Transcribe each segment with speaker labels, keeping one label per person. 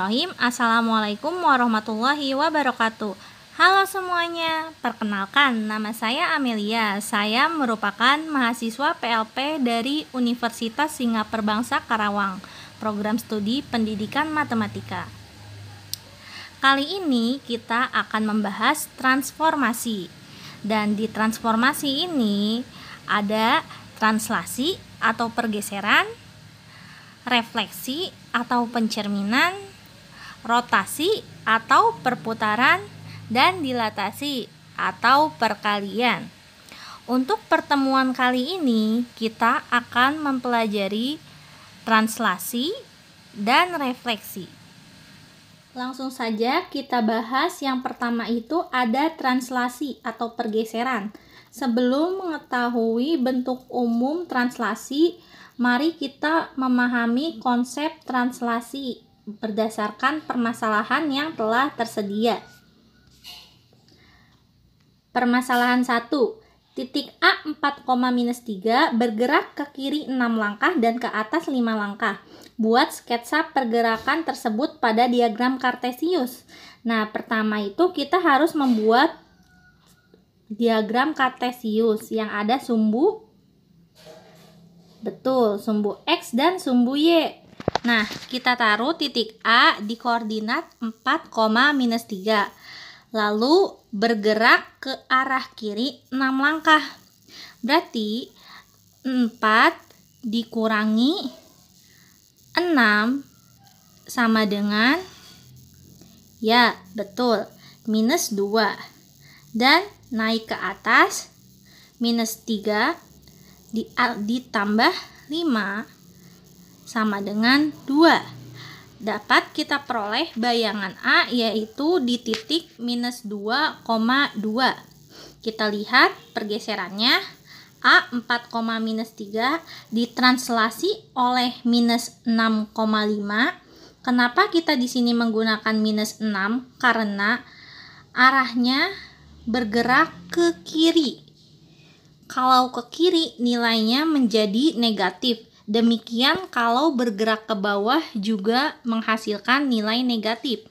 Speaker 1: Bismillahirrahmanirrahim. Assalamualaikum warahmatullahi wabarakatuh. Halo semuanya, perkenalkan nama saya Amelia. Saya merupakan mahasiswa PLP dari Universitas Singapura Bangsa Karawang, program studi pendidikan matematika. Kali ini kita akan membahas transformasi. Dan di transformasi ini ada translasi atau pergeseran, refleksi atau pencerminan, rotasi atau perputaran, dan dilatasi atau perkalian. Untuk pertemuan kali ini, kita akan mempelajari translasi dan refleksi. Langsung saja kita bahas. Yang pertama itu ada translasi atau pergeseran. Sebelum mengetahui bentuk umum translasi, mari kita memahami konsep translasi berdasarkan permasalahan yang telah tersedia. Permasalahan 1. Titik A 4,-3 bergerak ke kiri 6 langkah dan ke atas 5 langkah. Buat sketsa pergerakan tersebut pada diagram Kartesius. Nah, pertama itu kita harus membuat diagram Kartesius yang ada sumbu sumbu X dan sumbu Y. Nah, kita taruh titik A di koordinat 4,-3. Lalu bergerak ke arah kiri 6 langkah. Berarti 4 dikurangi 6 sama dengan, ya betul, -2. Dan naik ke atas, -3 ditambah 5 sama dengan 2. Dapat kita peroleh bayangan A, yaitu di titik -2,2. Kita lihat pergeserannya. A 4,-3 ditranslasi oleh -6,5. Kenapa kita di sini menggunakan -6? Karena arahnya bergerak ke kiri. Kalau ke kiri nilainya menjadi negatif. Demikian kalau bergerak ke bawah juga menghasilkan nilai negatif.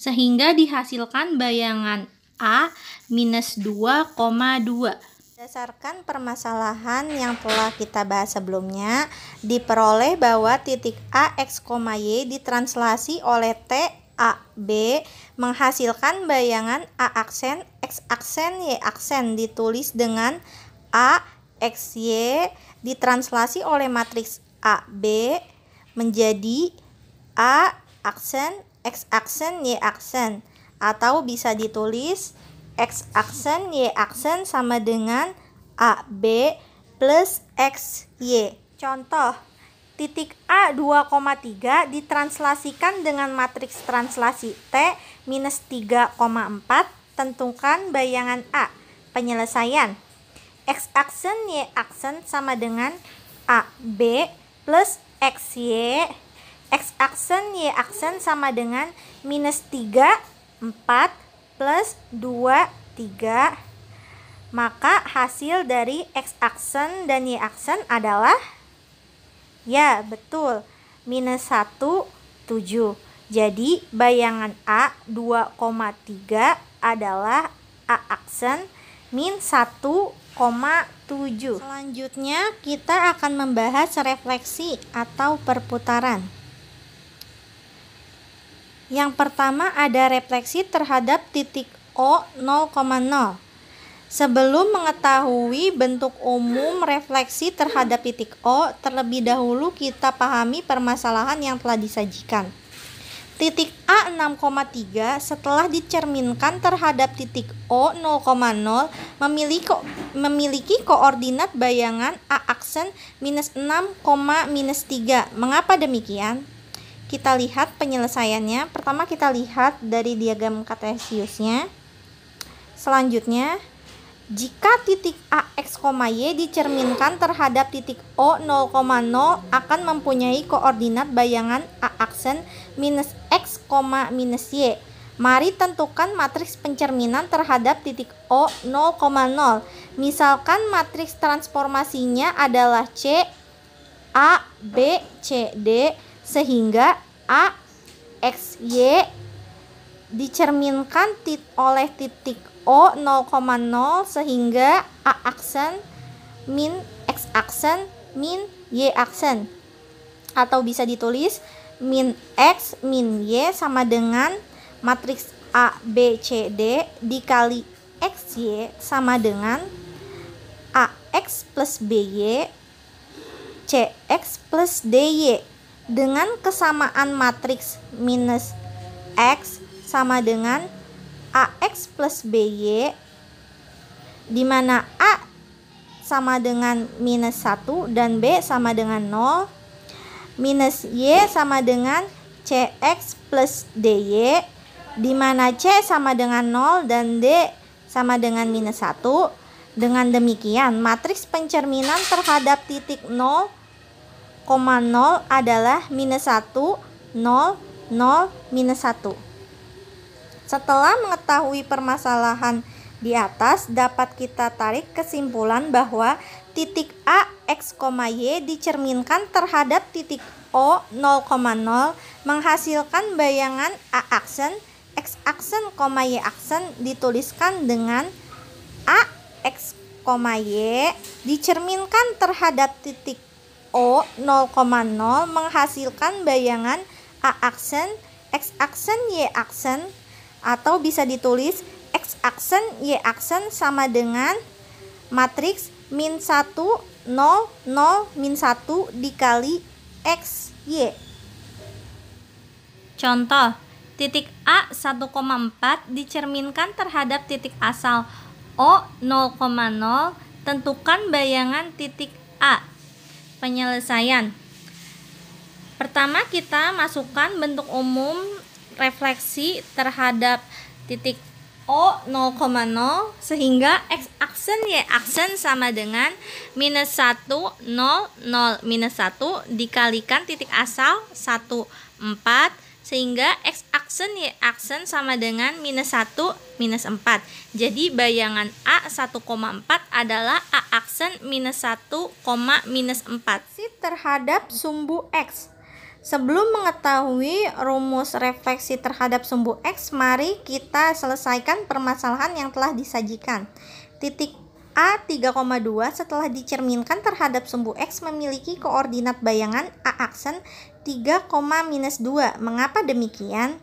Speaker 1: Sehingga dihasilkan bayangan A -2,2. Berdasarkan permasalahan yang telah kita bahas sebelumnya, diperoleh bahwa titik A, X, Y ditranslasi oleh T, A, B menghasilkan bayangan A aksen, X aksen, Y aksen ditulis dengan A, X, Y ditranslasi oleh matriks A, B menjadi A aksen, X aksen, Y aksen, atau bisa ditulis X aksen, Y aksen sama dengan AB plus XY. Contoh, titik A 2,3 ditranslasikan dengan matriks translasi T -3,4. Tentukan bayangan A. Penyelesaian. X aksen, Y aksen sama dengan AB plus XY. X aksen, Y aksen sama dengan -3, 4 plus 2, 3. Maka hasil dari X aksen dan Y aksen adalah, ya betul, -1, 7. Jadi bayangan A 2,3 adalah A aksen -1,7. Selanjutnya kita akan membahas refleksi atau perputaran. Yang pertama ada refleksi terhadap titik O 0,0. Sebelum mengetahui bentuk umum refleksi terhadap titik O, terlebih dahulu kita pahami permasalahan yang telah disajikan. Titik A 6,3 setelah dicerminkan terhadap titik O 0,0 memiliki koordinat bayangan A aksen -6,-3. Mengapa demikian? Kita lihat penyelesaiannya. Pertama kita lihat dari diagram Kartesiusnya. Selanjutnya, jika titik A, X, Y dicerminkan terhadap titik O 0,0 akan mempunyai koordinat bayangan A aksen -X, -Y. Mari tentukan matriks pencerminan terhadap titik O 0,0. Misalkan matriks transformasinya adalah C, A, B, C, D, sehingga A XY dicerminkan oleh titik O 0,0 sehingga A aksen min X aksen min Y aksen, atau bisa ditulis min X min Y sama dengan matriks A B C D dikali XY sama dengan AX plus BY CX plus DY, dengan kesamaan matriks minus X sama dengan AX plus BY, di mana A sama dengan minus 1 dan B sama dengan 0, minus Y sama dengan CX plus DY, di mana C sama dengan 0 dan D sama dengan minus 1. Dengan demikian, matriks pencerminan terhadap titik 0,0 adalah minus 1, 0, 0, minus 1. Setelah mengetahui permasalahan di atas, dapat kita tarik kesimpulan bahwa titik A, X, Y dicerminkan terhadap titik O 0,0 menghasilkan bayangan A aksen, X aksen, Y aksen dituliskan dengan A, X, Y dicerminkan terhadap titik O 0,0 menghasilkan bayangan A aksen, X aksen, Y aksen, atau bisa ditulis X aksen, Y aksen sama dengan matriks min 1, 0, 0, min 1 dikali X, Y. Contoh, titik A 1,4 dicerminkan terhadap titik asal O 0,0, tentukan bayangan titik A. Penyelesaian. Pertama, kita masukkan bentuk umum refleksi terhadap titik O 0,0 sehingga X aksen Y aksen sama dengan minus 1, 0, 0, minus 1 dikalikan titik asal 1, 4 sehingga X aksen Y aksen sama dengan minus 1, minus 4. Jadi bayangan A 1,4 adalah A aksen minus 1, minus 4 terhadap sumbu X. Sebelum mengetahui rumus refleksi terhadap sumbu X, mari kita selesaikan permasalahan yang telah disajikan. Titik A 3,2 setelah dicerminkan terhadap sumbu X memiliki koordinat bayangan A aksen 3, minus 2. Mengapa demikian?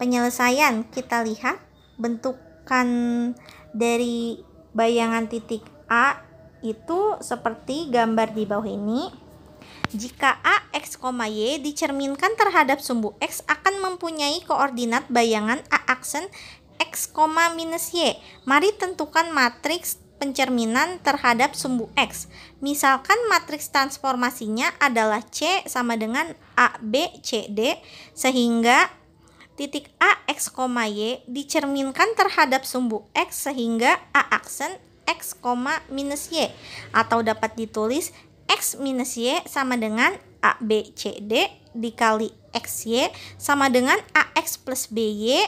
Speaker 1: Penyelesaian, kita lihat bentukan dari bayangan titik A itu seperti gambar di bawah ini. Jika A, X, Y dicerminkan terhadap sumbu X akan mempunyai koordinat bayangan A aksen X, minus Y. Mari tentukan matriks pencerminan terhadap sumbu X. Misalkan matriks transformasinya adalah C sama dengan A, B, C, D, sehingga titik A, X, Y dicerminkan terhadap sumbu X sehingga A aksen X, minus Y, atau dapat ditulis X minus Y sama dengan A, B, C, D dikali X, Y sama dengan AX plus BY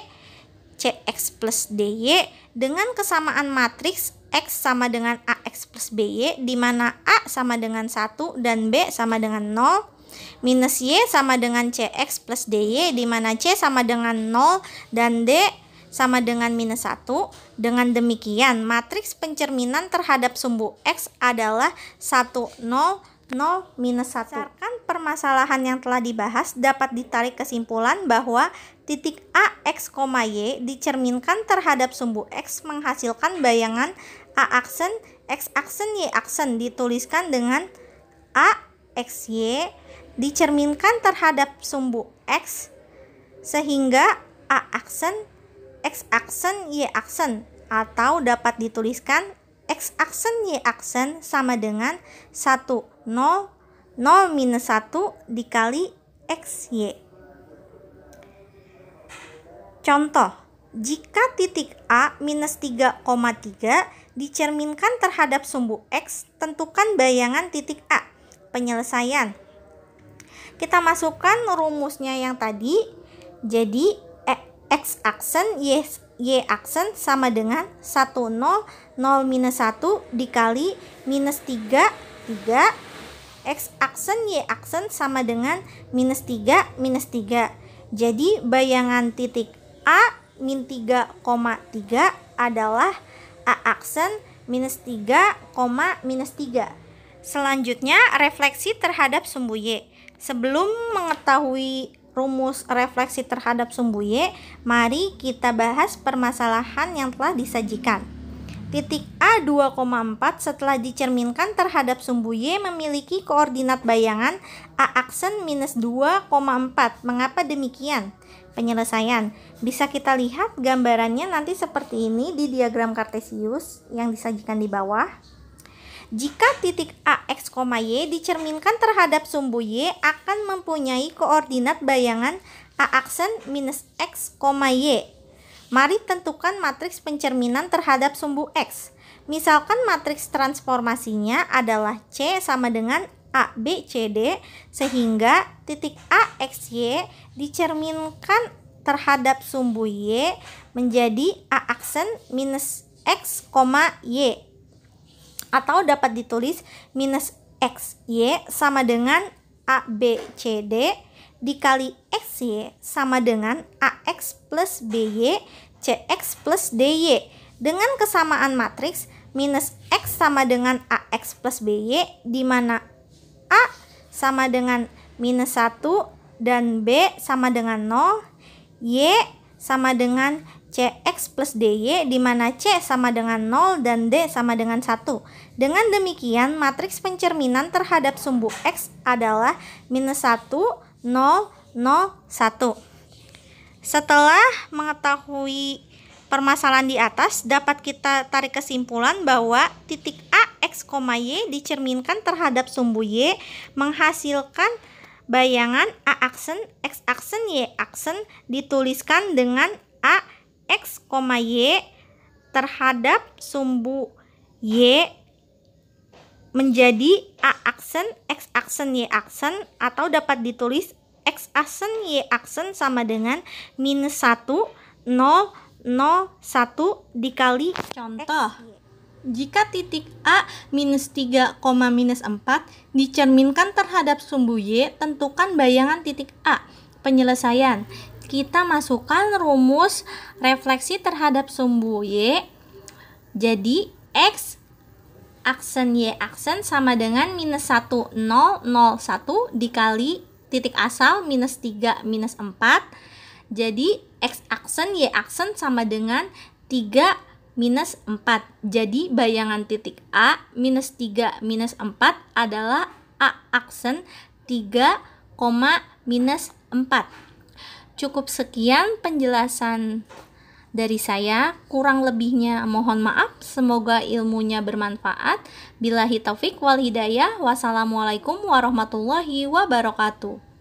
Speaker 1: CX plus DY, dengan kesamaan matriks X sama dengan AX plus BY di mana A sama dengan 1 dan B sama dengan 0, minus Y sama dengan CX plus DY di mana C sama dengan 0 dan D sama dengan minus 1. Dengan demikian, matriks pencerminan terhadap sumbu X adalah 1, 0, 0, minus 1. Berdasarkan permasalahan yang telah dibahas, dapat ditarik kesimpulan bahwa titik A, X, Y dicerminkan terhadap sumbu X menghasilkan bayangan A aksen, X aksen, Y aksen dituliskan dengan A, X, Y dicerminkan terhadap sumbu X sehingga A aksen, X aksen, Y aksen, atau dapat dituliskan X aksen, Y aksen sama dengan 1, 0, 0, minus 1 dikali X, Y. Contoh, jika titik A minus 3,3 dicerminkan terhadap sumbu X, tentukan bayangan titik A. Penyelesaian. Kita masukkan rumusnya yang tadi. Jadi X aksen Y aksen sama dengan 1, 0, 0, minus 1 dikali minus 3, 3. X aksen Y aksen sama dengan minus 3, minus 3. Jadi bayangan titik A min 3,3 adalah A aksen minus 3, minus 3. Selanjutnya refleksi terhadap sumbu Y. Sebelum mengetahui rumus refleksi terhadap sumbu Y, mari kita bahas permasalahan yang telah disajikan. Titik A 2,4 setelah dicerminkan terhadap sumbu Y memiliki koordinat bayangan A aksen minus 2,4. Mengapa demikian? Penyelesaian. Bisa kita lihat gambarannya nanti seperti ini di diagram kartesius yang disajikan di bawah. Jika titik A, X, Y dicerminkan terhadap sumbu Y akan mempunyai koordinat bayangan A aksen minus X, Y. Mari tentukan matriks pencerminan terhadap sumbu X. Misalkan matriks transformasinya adalah C sama dengan A, B, C, D, sehingga titik A, X, Y dicerminkan terhadap sumbu Y menjadi A aksen minus X, Y. Atau dapat ditulis minus X, Y sama dengan A, B, C, D dikali XY sama dengan AX plus BY, CX plus DY. Dengan kesamaan matriks, minus X sama dengan AX plus BY, di mana A sama dengan minus 1 dan B sama dengan 0, Y sama dengan CX plus DY, di mana C sama dengan 0 dan D sama dengan 1. Dengan demikian, matriks pencerminan terhadap sumbu X adalah minus 1, 0, 0, 1. Setelah mengetahui permasalahan di atas, dapat kita tarik kesimpulan bahwa titik A, X, Y dicerminkan terhadap sumbu Y menghasilkan bayangan A aksen, X aksen, Y aksen dituliskan dengan A, X, Y terhadap sumbu Y menjadi A aksen, X aksen, Y aksen, atau dapat ditulis X aksen, Y aksen sama dengan minus 1, 0, 0, 1 dikali
Speaker 2: contoh. Jika titik A minus 3, minus 4 dicerminkan terhadap sumbu Y, tentukan bayangan titik A. Penyelesaian. Kita masukkan rumus refleksi terhadap sumbu Y. Jadi X aksen Y aksen sama dengan minus 1, 0, 0, 1 dikali titik asal minus 3, minus 4. Jadi X aksen Y aksen sama dengan 3, minus 4. Jadi bayangan titik A minus 3, minus 4 adalah A aksen 3, minus 4. Cukup sekian penjelasan dari saya, kurang lebihnya mohon maaf, semoga ilmunya bermanfaat. Billahi taufik wal hidayah. Wassalamualaikum warahmatullahi wabarakatuh.